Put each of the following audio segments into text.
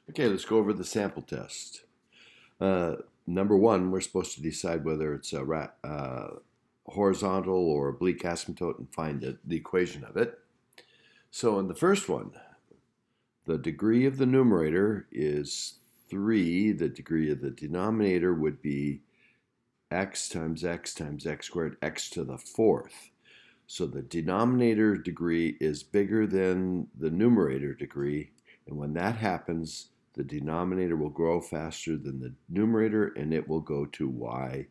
Okay, let's go over the sample test. Uh, Number one, we're supposed to decide whether it's a horizontal or oblique asymptote and find the equation of it. So in the first one, the degree of the numerator is 3. The degree of the denominator would be x times x times x squared, x to the fourth. So the denominator degree is bigger than the numerator degree, and when that happens, the denominator will grow faster than the numerator, and it will go to y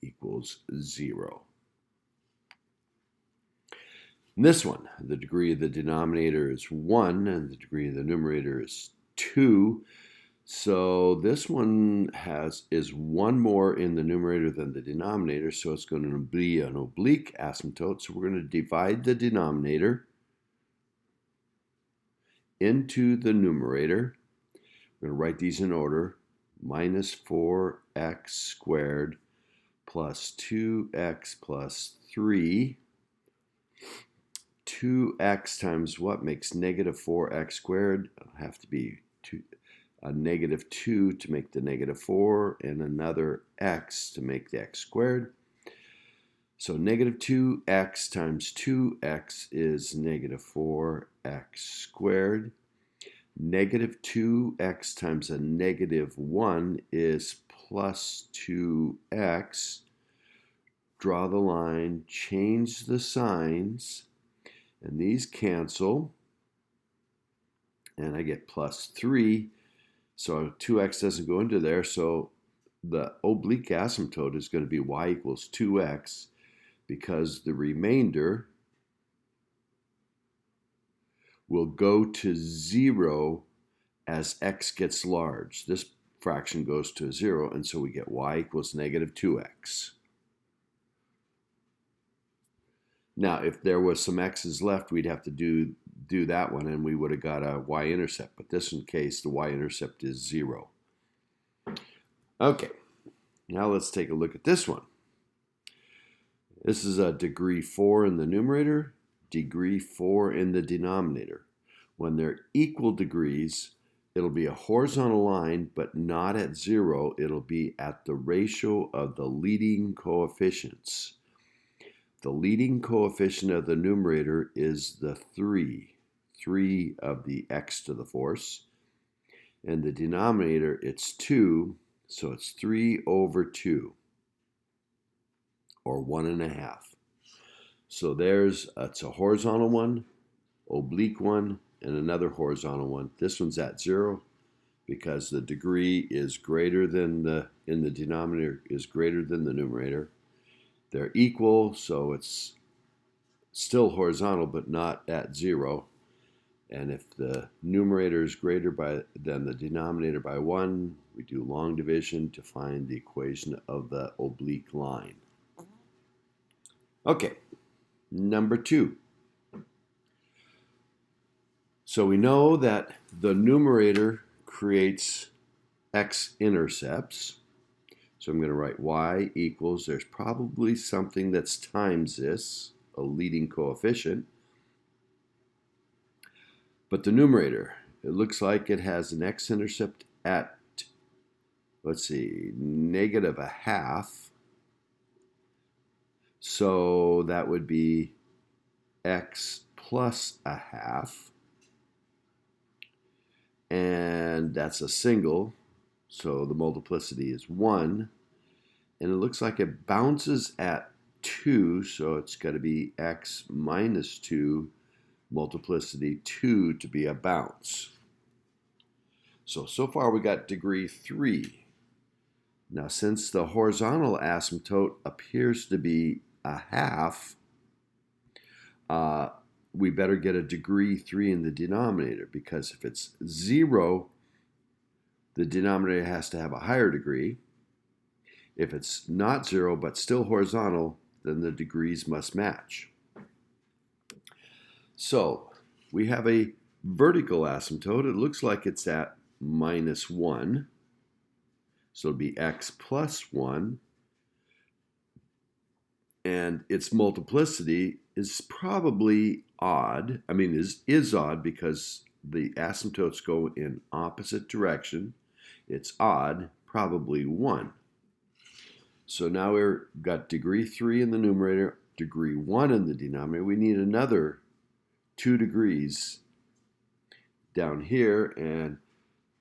equals 0. In this one, the degree of the denominator is 1, and the degree of the numerator is 2. So this one is one more in the numerator than the denominator, so it's going to be an oblique asymptote. So we're going to divide the denominator into the numerator. We're going to write these in order. Minus 4x squared plus 2x plus 3. 2x times what makes negative 4x squared? It'll have to be a negative 2 to make the negative 4, and another x to make the x squared. So negative 2x times 2x is negative 4x squared. Negative 2x times a negative 1 is plus 2x. Draw the line, change the signs, and these cancel, and I get plus 3. So 2x doesn't go into there, so the oblique asymptote is going to be y equals 2x, because the remainder will go to 0 as x gets large. This fraction goes to 0, and so we get y equals negative 2x. Now, if there was some x's left, we'd have to do that one, and we would have got a y-intercept. But this case, the y-intercept is 0. Okay, now let's take a look at this one. This is a degree 4 in the numerator, degree 4 in the denominator. When they're equal degrees, it'll be a horizontal line, but not at 0. It'll be at the ratio of the leading coefficients. The leading coefficient of the numerator is the 3 of the x to the fourth. And the denominator, it's 2, so it's 3 over 2, or 1.5. So it's a horizontal one, oblique one, and another horizontal one. This one's at 0 because the degree is greater than in the denominator is greater than the numerator. They're equal, so it's still horizontal, but not at 0. And if the numerator is greater than the denominator by 1, we do long division to find the equation of the oblique line. Okay, number 2. So we know that the numerator creates x-intercepts. So I'm going to write y equals, there's probably something that's times this, a leading coefficient. But the numerator, it looks like it has an x-intercept at, let's see, negative 1/2. So that would be x plus 1/2. And that's a single, so the multiplicity is 1. And it looks like it bounces at 2, so it's got to be x minus 2, multiplicity 2 to be a bounce. So far we got degree 3. Now, since the horizontal asymptote appears to be 1/2, we better get a degree 3 in the denominator, because if it's 0, the denominator has to have a higher degree. If it's not 0 but still horizontal, then the degrees must match. So we have a vertical asymptote. It looks like it's at minus 1. So it'll be x plus 1. And its multiplicity is probably odd. I mean, is odd because the asymptotes go in opposite direction. It's odd, probably 1. So now we've got degree 3 in the numerator, degree 1 in the denominator. We need another 2 degrees down here, and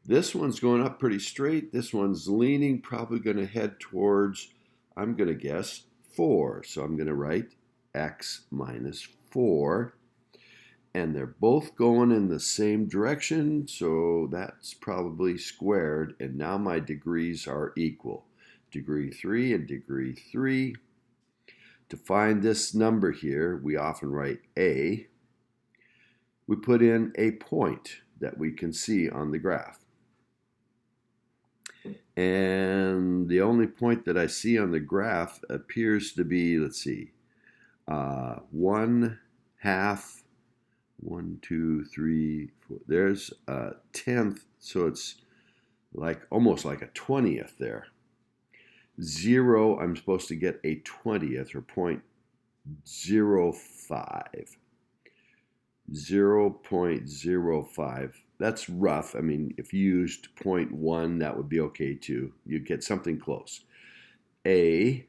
this one's going up pretty straight. This one's leaning, probably going to head towards, I'm going to guess, 4. So I'm going to write x minus 4. And they're both going in the same direction, so that's probably squared. And now my degrees are equal. Degree 3 and degree 3. To find this number here, we often write a. We put in a point that we can see on the graph. And the only point that I see on the graph appears to be, let's see, 1/2, 1, 2, 3, 4. There's a 10th, so it's like almost like a 20th there. 0, I'm supposed to get a 20th, or 0.05. 0.05. That's rough. I mean, if you used 0.1, that would be okay too. You'd get something close. A,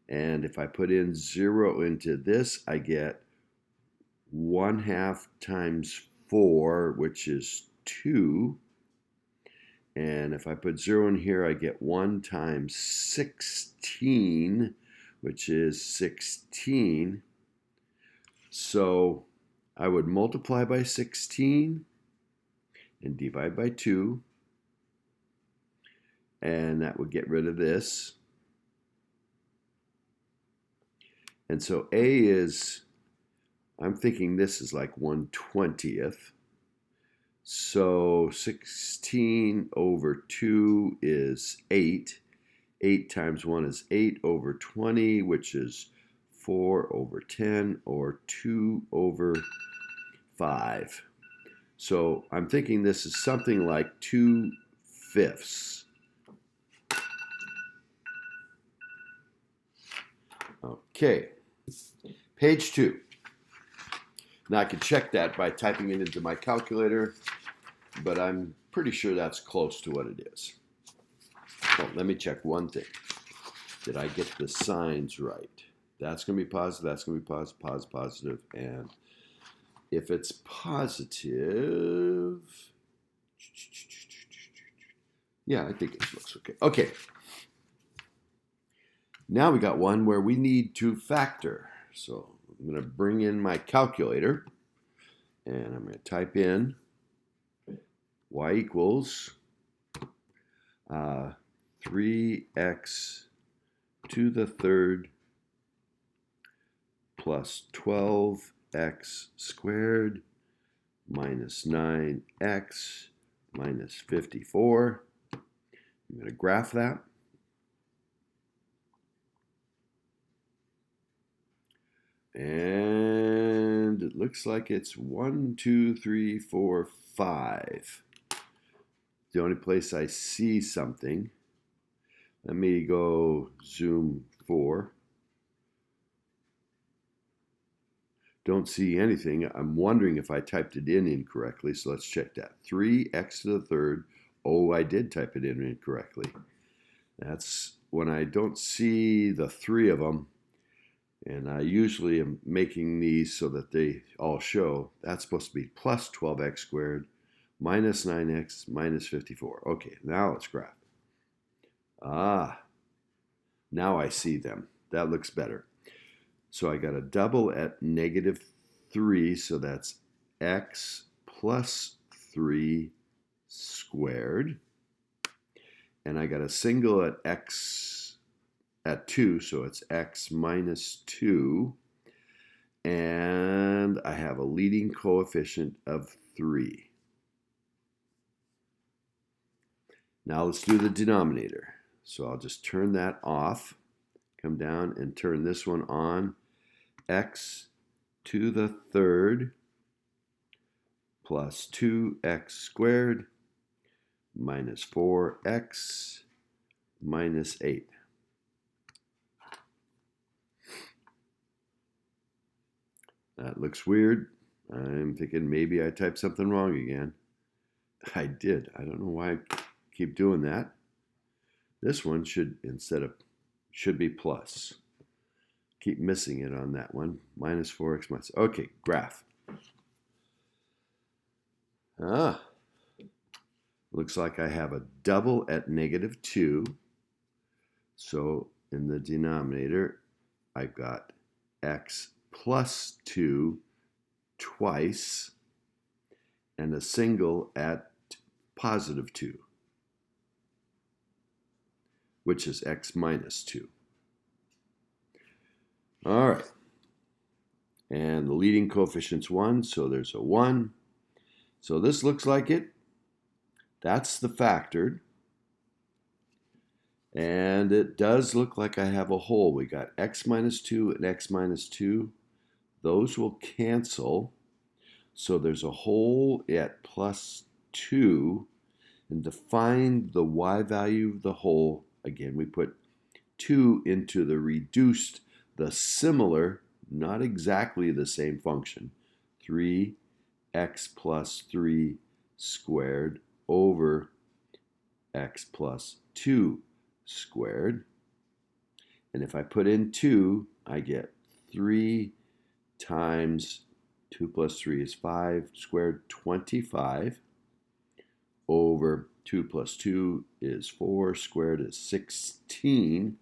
and if I put in 0 into this, I get 1/2 times 4, which is 2. And if I put 0 in here, I get 1 times 16, which is 16. So I would multiply by 16 and divide by 2. And that would get rid of this. And so A is, I'm thinking this is like 1/20th. So 16 over 2 is 8. 8 times 1 is 8 over 20, which is 4 over 10, or 2 over 5. So I'm thinking this is something like 2/5. Okay, page 2. Now I could check that by typing it into my calculator, but I'm pretty sure that's close to what it is. So let me check one thing. Did I get the signs right? That's going to be positive, that's going to be positive, positive, and if it's positive, yeah, I think it looks okay. Okay. Now we got one where we need to factor. So I'm going to bring in my calculator, and I'm going to type in y equals 3x to the third plus 12x squared minus 9x minus 54. I'm going to graph that. And it looks like it's 1, 2, 3, 4, 5. The only place I see something. Let me go zoom 4. Don't see anything. I'm wondering if I typed it in incorrectly, so let's check that. 3x to the third. Oh, I did type it in incorrectly. That's when I don't see the 3 of them. And I usually am making these so that they all show. That's supposed to be plus 12x squared minus 9x minus 54. Okay, now let's graph. Now I see them. That looks better. So I got a double at -3, so that's x plus 3 squared. And I got a single at x at 2, so it's x minus 2. And I have a leading coefficient of 3. Now let's do the denominator. So I'll just turn that off, come down and turn this one on. X to the third plus 2x squared minus 4x minus 8. That looks weird. I'm thinking maybe I typed something wrong again. I did. I don't know why I keep doing that. This one should be plus. Keep missing it on that one. Minus 4x minus. Okay, graph. Looks like I have a double at -2. So in the denominator, I've got x plus 2 twice and a single at +2, which is x minus 2. All right. And the leading coefficient's 1, so there's a 1. So this looks like it. That's the factored. And it does look like I have a hole. We got x minus 2 and x minus 2. Those will cancel. So there's a hole at +2. And to find the y value of the hole, again, we put 2 into the reduced, the similar, not exactly the same function, 3x plus 3 squared over x plus 2 squared. And if I put in 2, I get 3 times 2 plus 3 is 5 squared, 25, over 2 plus 2 is 4 squared is 16,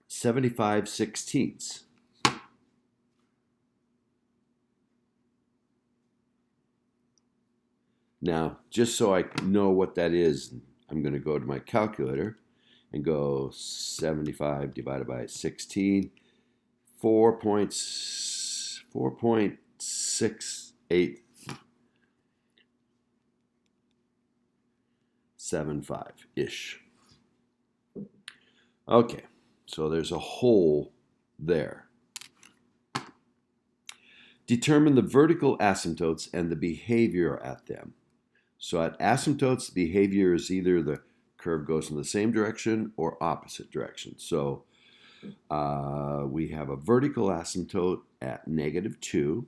75/16. Now, just so I know what that is, I'm going to go to my calculator and go 75 divided by 16, 4.6875-ish. Okay, so there's a hole there. Determine the vertical asymptotes and the behavior at them. So at asymptotes, the behavior is either the curve goes in the same direction or opposite direction. So we have a vertical asymptote at -2.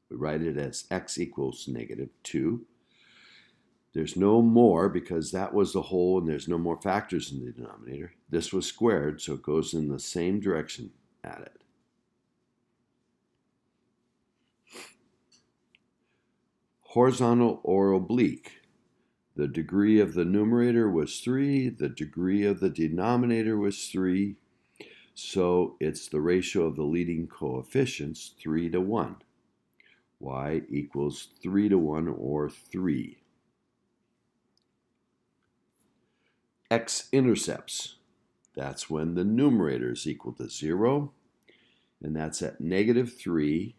We write it as x equals -2. There's no more because that was the hole and there's no more factors in the denominator. This was squared, so it goes in the same direction at it. Horizontal or oblique. The degree of the numerator was 3. The degree of the denominator was 3. So it's the ratio of the leading coefficients, 3:1. Y equals 3:1 or 3. X-intercepts. That's when the numerator is equal to 0. And that's at -3.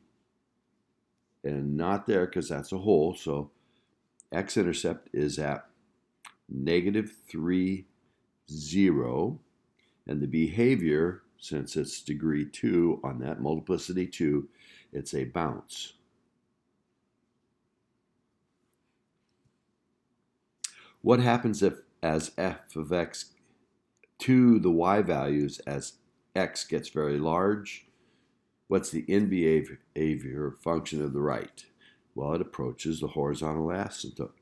And not there because that's a hole. So x-intercept is at -3, 0. And the behavior, since it's degree 2 on that, multiplicity 2, it's a bounce. What happens if, as f of x to the y values, as x gets very large? What's the end behavior function of the right? Well, it approaches the horizontal asymptote.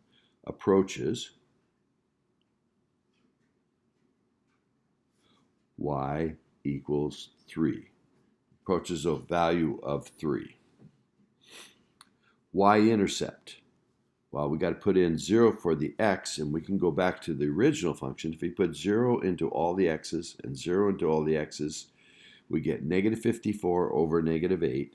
Approaches y equals 3. Approaches a value of 3. Y-intercept. Well, we got to put in 0 for the x, and we can go back to the original function. If we put 0 into all the x's and 0 into all the x's, we get -54 over -8.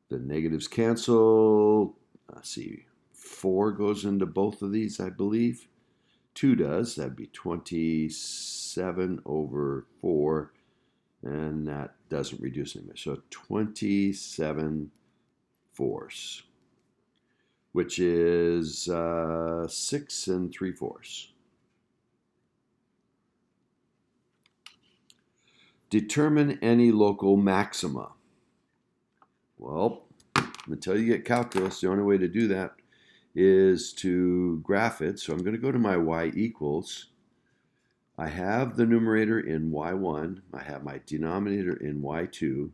The negatives cancel. Let's see. 4 goes into both of these, I believe. 2 does. That'd be 27 over 4. And that doesn't reduce anymore. So 27 fourths, which is 6 3/4. Determine any local maxima. Well, until you get calculus, the only way to do that is to graph it. So I'm going to go to my y equals. I have the numerator in y1. I have my denominator in y2.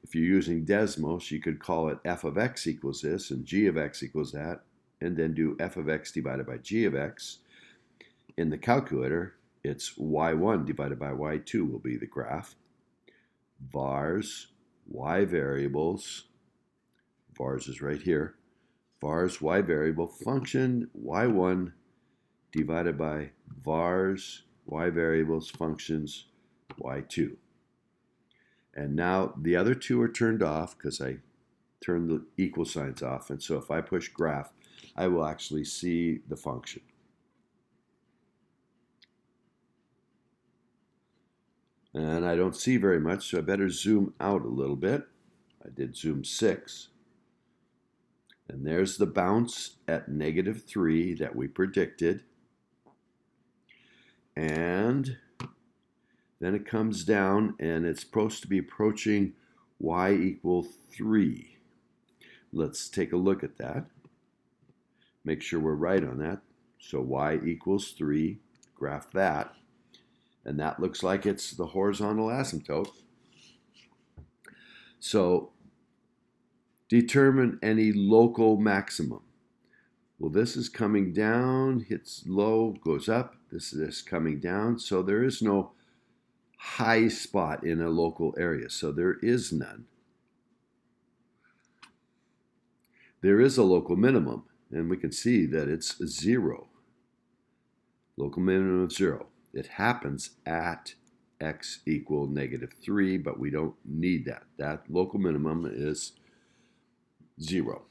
If you're using Desmos, you could call it f of x equals this and g of x equals that, and then do f of x divided by g of x. In the calculator, it's y1 divided by y2 will be the graph. Vars, y variables, vars is right here, vars y variable function y1 divided by vars y variables functions y2. And now the other two are turned off because I turned the equal signs off. And so if I push graph, I will actually see the function. And I don't see very much, so I better zoom out a little bit. I did zoom 6. And there's the bounce at -3 that we predicted. And then it comes down, and it's supposed to be approaching y equal 3. Let's take a look at that. Make sure we're right on that. So y equals 3, graph that. And that looks like it's the horizontal asymptote. So determine any local maximum. Well, this is coming down, hits low, goes up. This is coming down. So there is no high spot in a local area. So there is none. There is a local minimum, and we can see that it's 0. Local minimum of 0. It happens at x equal -3, but we don't need that. That local minimum is 0.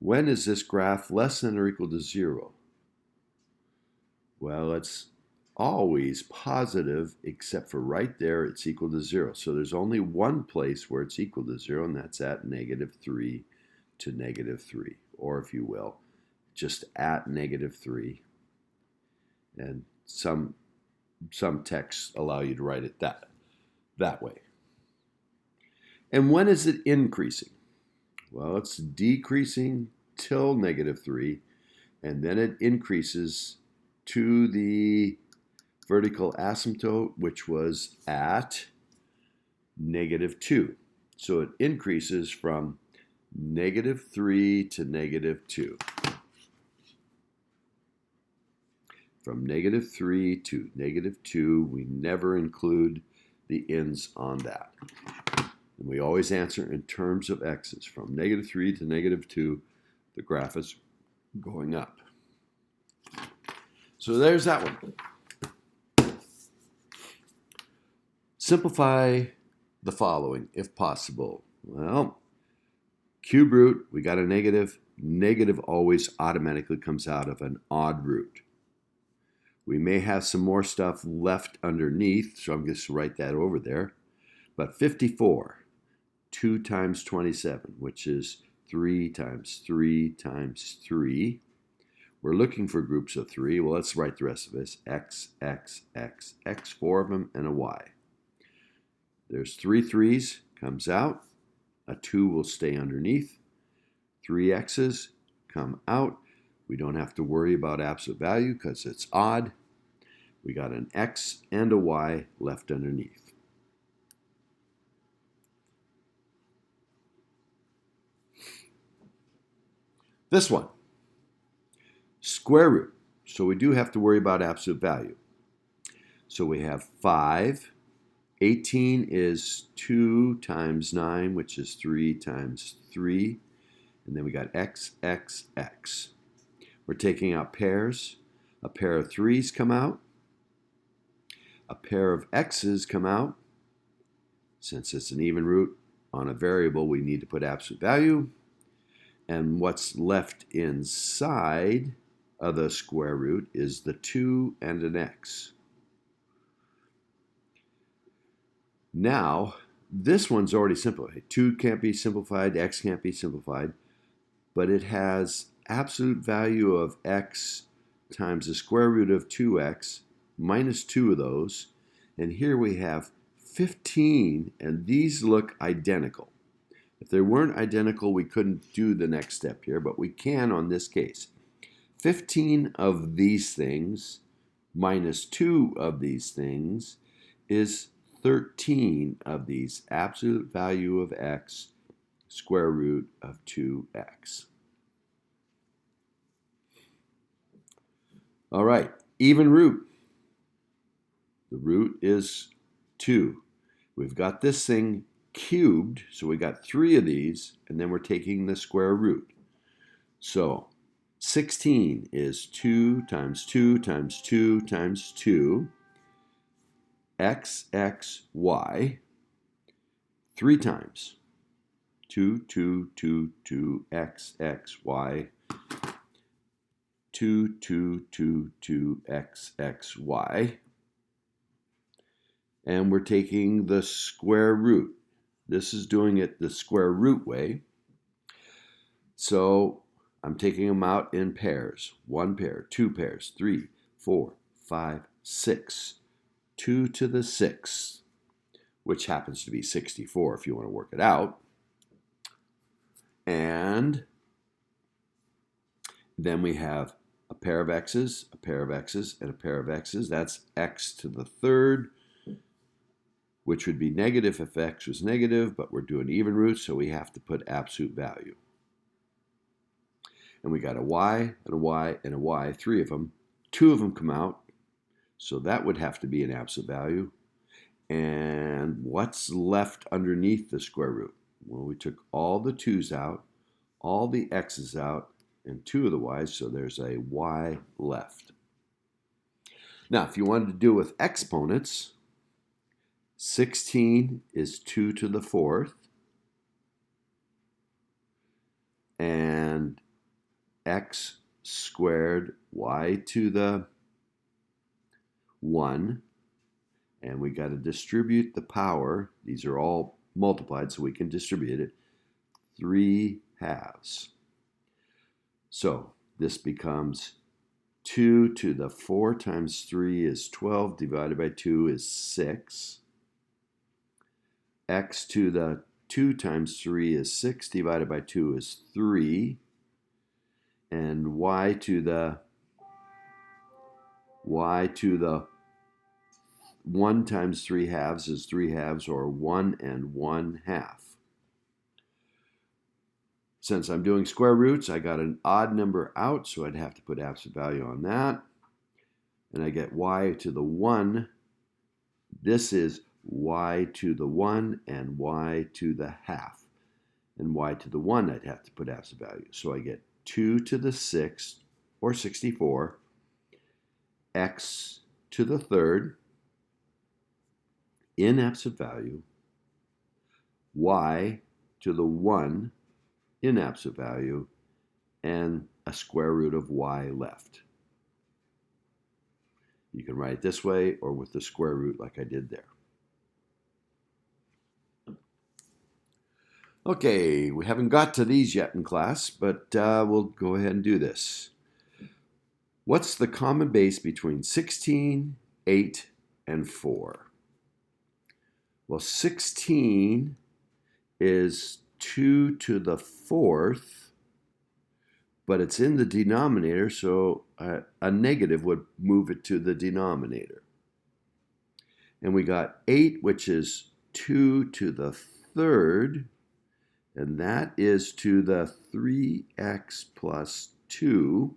When is this graph less than or equal to 0? Well, it's always positive, except for right there, it's equal to 0. So there's only one place where it's equal to 0, and that's at -3 to -3, or if you will, just at -3. And some texts allow you to write it that way. And when is it increasing? Well, it's decreasing till -3, and then it increases to the vertical asymptote, which was at -2. So it increases from -3 to -2. From -3 to -2, we never include the ends on that. And we always answer in terms of x's. From -3 to -2, the graph is going up. So there's that one. Simplify the following, if possible. Well, cube root, we got a negative. Negative always automatically comes out of an odd root. We may have some more stuff left underneath, so I'm just going to write that over there. But 54, 2 times 27, which is 3 times 3 times 3. We're looking for groups of 3. Well, let's write the rest of this. X, X, X, X, 4 of them, and a Y. There's 3 3's, comes out. A 2 will stay underneath. 3 X's come out. We don't have to worry about absolute value because it's odd. We got an X and a Y left underneath. This one, square root. So we do have to worry about absolute value. So we have 5. 18 is 2 times 9, which is 3 times 3. And then we got X, X, X. We're taking out pairs. A pair of 3's come out. A pair of X's come out. Since it's an even root on a variable, we need to put absolute value. And what's left inside of the square root is the 2 and an X. Now, this one's already simplified. 2 can't be simplified, X can't be simplified, but it has absolute value of X times the square root of 2X minus 2 of those. And here we have 15, and these look identical. If they weren't identical, we couldn't do the next step here, but we can on this case. 15 of these things minus 2 of these things is 13 of these absolute value of x square root of 2x. All right, even root. The root is 2. We've got this thing cubed, so we got 3 of these, and then we're taking the square root. So 16 is 2 times 2 times 2 times 2, xy, 3 times 2, 2, 2, 2, xy, 2, 2, 2, 2, xy. And we're taking the square root. This is doing it the square root way. So I'm taking them out in pairs. 1 pair, 2 pairs, 3, 4, 5, 6. 2 to the 6th, which happens to be 64 if you want to work it out. And then we have a pair of x's, a pair of x's, and a pair of x's. That's x to the 3rd, which would be negative if x was negative, but we're doing even roots, so we have to put absolute value. And we got a y and a y and a y, 3 of them. 2 of them come out, so that would have to be an absolute value. And what's left underneath the square root? Well, we took all the 2's out, all the x's out, and 2 of the y's, so there's a y left. Now, if you wanted to do with exponents, 16 is 2 to the 4th, and x squared y to the 1, and we got to distribute the power. These are all multiplied, so we can distribute it. 3/2. So this becomes 2 to the 4 times 3 is 12, divided by 2 is 6. X to the 2 times 3 is 6, divided by 2 is 3. And y to the 1 times 3/2 is 3/2, or 1 1/2. Since I'm doing square roots, I got an odd number out, so I'd have to put absolute value on that. And I get y to the 1. This is y to the 1 and y to the 1/2. And y to the 1, I'd have to put absolute value. So I get 2 to the 6th, or 64, x to the 3rd, in absolute value, y to the 1 in absolute value, and a square root of y left. You can write it this way or with the square root like I did there. Okay, we haven't got to these yet in class, but we'll go ahead and do this. What's the common base between 16, 8, and 4? Well, 16 is 2 to the 4th, but it's in the denominator, so a negative would move it to the denominator. And we got 8, which is 2 to the 3rd, and that is to the 3x plus 2.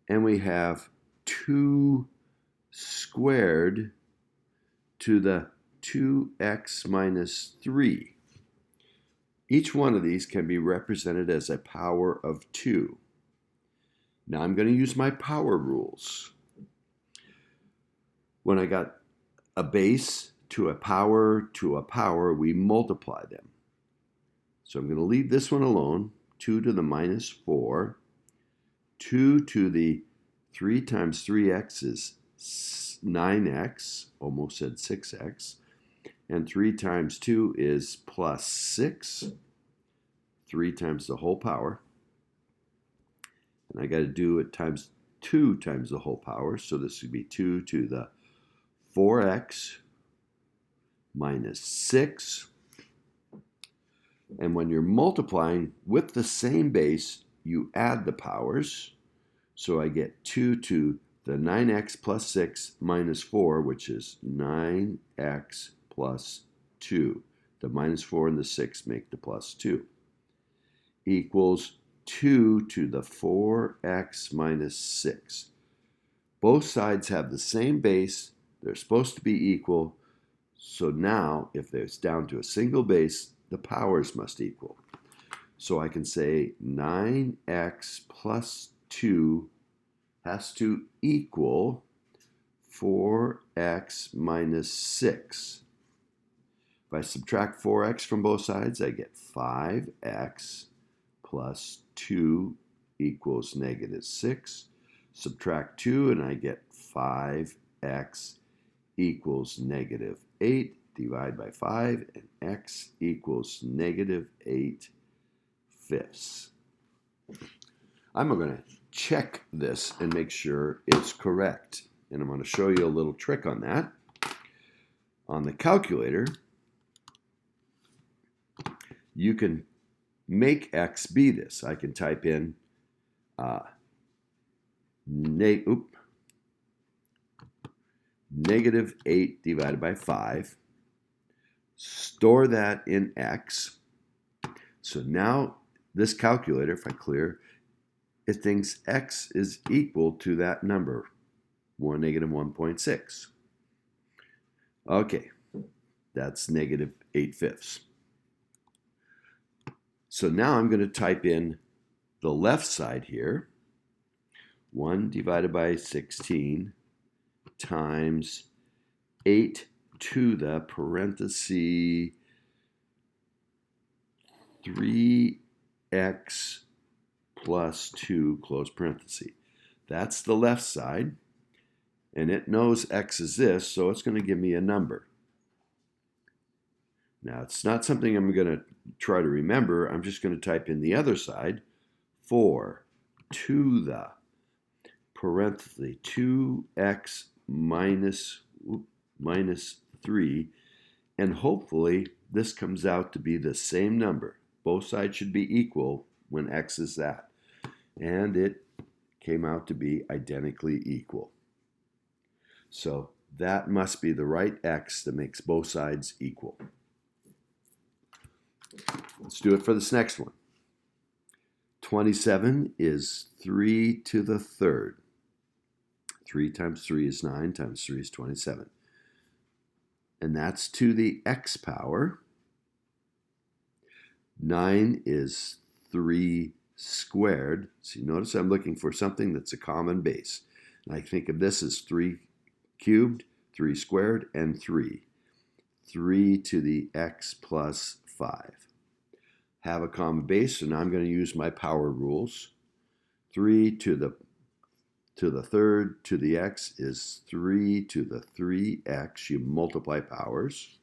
And we have 2 squared to the 2x minus 3. Each one of these can be represented as a power of 2. Now I'm going to use my power rules. When I got a base to a power, we multiply them. So I'm going to leave this one alone. 2 to the minus 4. 2 to the 3 times 3x is 9x, almost said 6x. And 3 times 2 is plus 6. 3 times the whole power. And I got to do it times 2 times the whole power. So this would be 2 to the 4x minus 6. And when you're multiplying with the same base, you add the powers. So I get 2 to the 9x plus 6 minus 4, which is 9x plus 2. The minus 4 and the 6 make the plus 2. Equals 2 to the 4x minus 6. Both sides have the same base. They're supposed to be equal. So now, if it's down to a single base, the powers must equal. So I can say 9x plus 2 has to equal 4x minus 6. If I subtract 4x from both sides, I get 5x plus 2 equals negative 6. Subtract 2 and I get 5x equals negative 8. Divide by 5 and x equals negative 8 fifths. I'm going to check this and make sure it's correct. And I'm going to show you a little trick on that. On the calculator, you can make x be this. I can type in negative 8 divided by 5. Store that in x. So now this calculator, if I clear, it thinks x is equal to that number, negative 1.6. Okay, that's negative 8 fifths. So now I'm going to type in the left side here. 1 divided by 16 times 8 to the parenthesis 3x plus 2 close parenthesis. That's the left side, and it knows x is this, so it's going to give me a number. Now, it's not something I'm going to try to remember. I'm just going to type in the other side, 4 to the parenthesis 2x minus 3, and hopefully this comes out to be the same number. Both sides should be equal when x is that. And it came out to be identically equal. So that must be the right x that makes both sides equal. Let's do it for this next one. 27 is 3 to the third. 3 times 3 is 9 times 3 is 27. And that's to the x power. 9 is 3 squared. So you notice I'm looking for something that's a common base. And I think of this as 3 cubed, 3 squared, and 3. 3 to the x plus 5. Have a common base, so now I'm going to use my power rules. 3 to the third to the x is 3 to the 3x. You multiply powers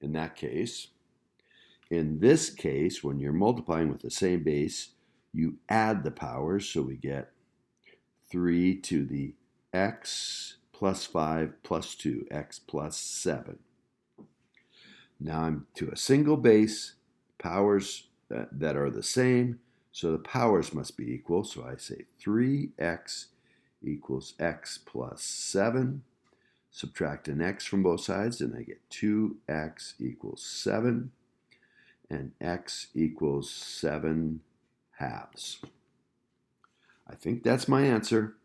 in that case. In this case, when you're multiplying with the same base, you add the powers, so we get 3 to the x plus 5 plus 2, x plus 7. Now I'm to a single base, powers that are the same, so the powers must be equal. So I say 3x equals x plus 7. Subtract an x from both sides, and I get 2x equals 7. And x equals 7 halves. I think that's my answer.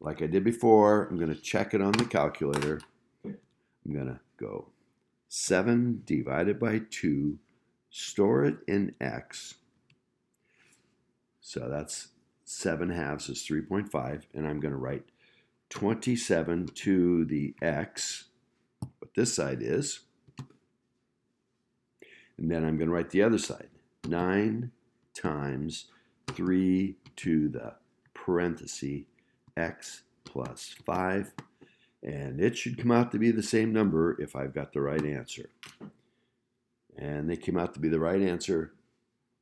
Like I did before, I'm going to check it on the calculator. I'm going to go 7 divided by 2, store it in x. So that's 7 halves is 3.5, and I'm going to write 27 to the x, what this side is. And then I'm going to write the other side. 9 times 3 to the parenthesis x plus 5. And it should come out to be the same number if I've got the right answer. And they came out to be the right answer.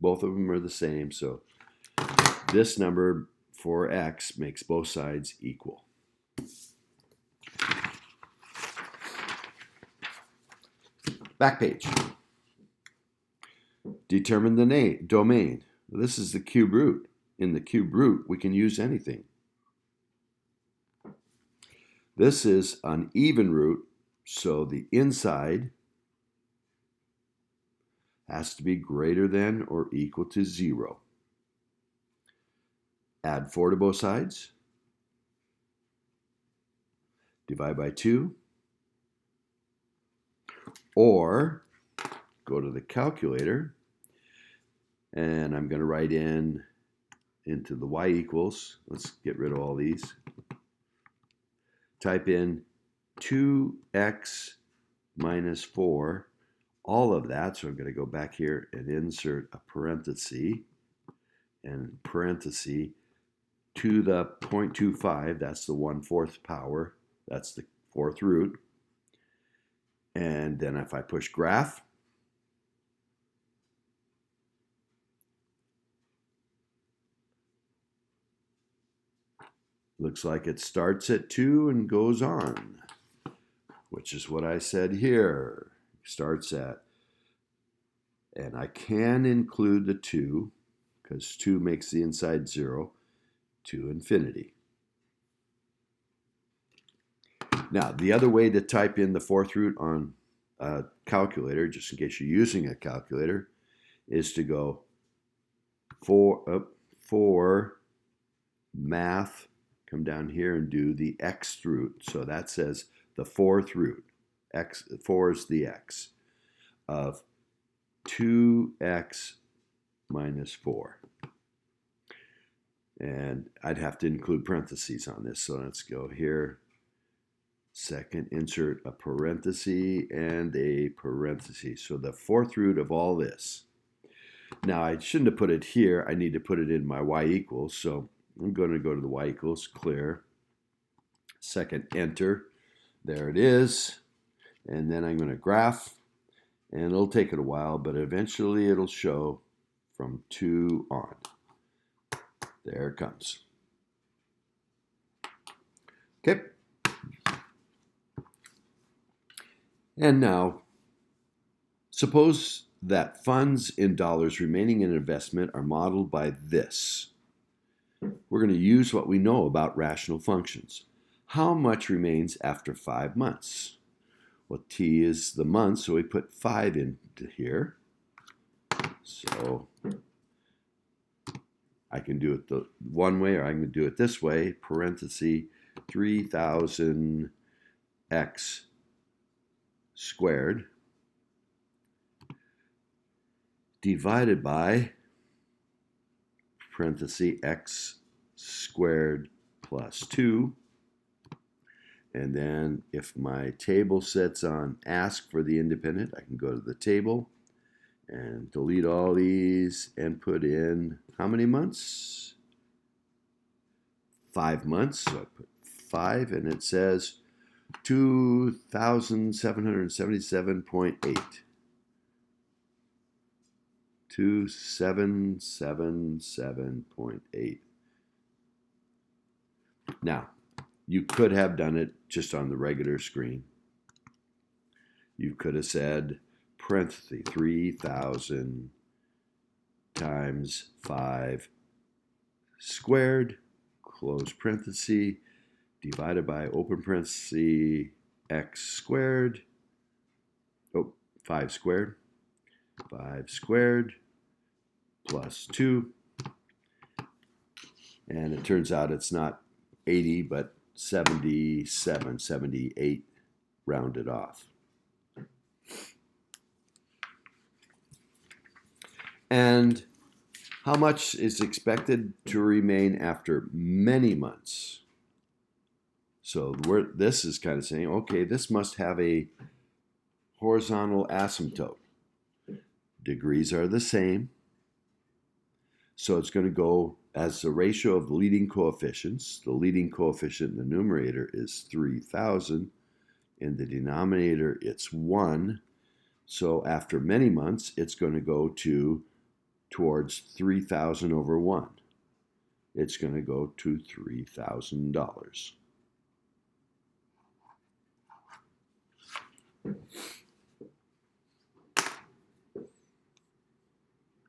Both of them are the same. So this number for x makes both sides equal. Back page. Determine the domain. This is the cube root. In the cube root, we can use anything. This is an even root, so the inside has to be greater than or equal to 0. Add 4 to both sides. Divide by 2. Or go to the calculator, and I'm going to write into the y equals. Let's get rid of all these. Type in 2x minus 4, all of that. So I'm going to go back here and insert a parenthesis, and parenthesis to the 0.25, that's the 1/4 power, that's the 4th root. And then if I push graph, looks like it starts at 2 and goes on, which is what I said here. Starts at, and I can include the 2, because 2 makes the inside 0, to infinity. Now, the other way to type in the 4th root on a calculator, just in case you're using a calculator, is to go for math, come down here and do the xth root. So that says the 4th root. 4 is the x of 2x minus 4. And I'd have to include parentheses on this. So let's go here. Second, insert a parenthesis and a parenthesis. So the 4th root of all this. Now, I shouldn't have put it here. I need to put it in my y equals. So I'm going to go to the y equals, clear. Second, enter. There it is. And then I'm going to graph. And it'll take it a while, but eventually it'll show from 2 on. There it comes. Okay. And now, suppose that funds in dollars remaining in investment are modeled by this. We're going to use what we know about rational functions. How much remains after 5 months? Well, t is the month, so we put 5 into here. So I can do it the one way, or I can do it this way, parenthesis 3,000x squared divided by parenthesis x squared plus 2. And then if my table sets on ask for the independent, I can go to the table and delete all these and put in how many months? 5 months. So I put 5, and it says 2,777.8. 2777.8. Now, you could have done it just on the regular screen. You could have said parenthesis 3,000 times 5 squared, close parenthesis, divided by open parenthesis x squared, 5 squared, 5 squared plus 2. And it turns out it's not 80, but 77, 78 rounded off. And how much is expected to remain after many months? So this is kind of saying, okay, this must have a horizontal asymptote. Degrees are the same. So it's going to go as the ratio of the leading coefficients. The leading coefficient in the numerator is 3,000. In the denominator, it's 1. So after many months, it's going to go towards 3,000 over 1. It's going to go to $3,000.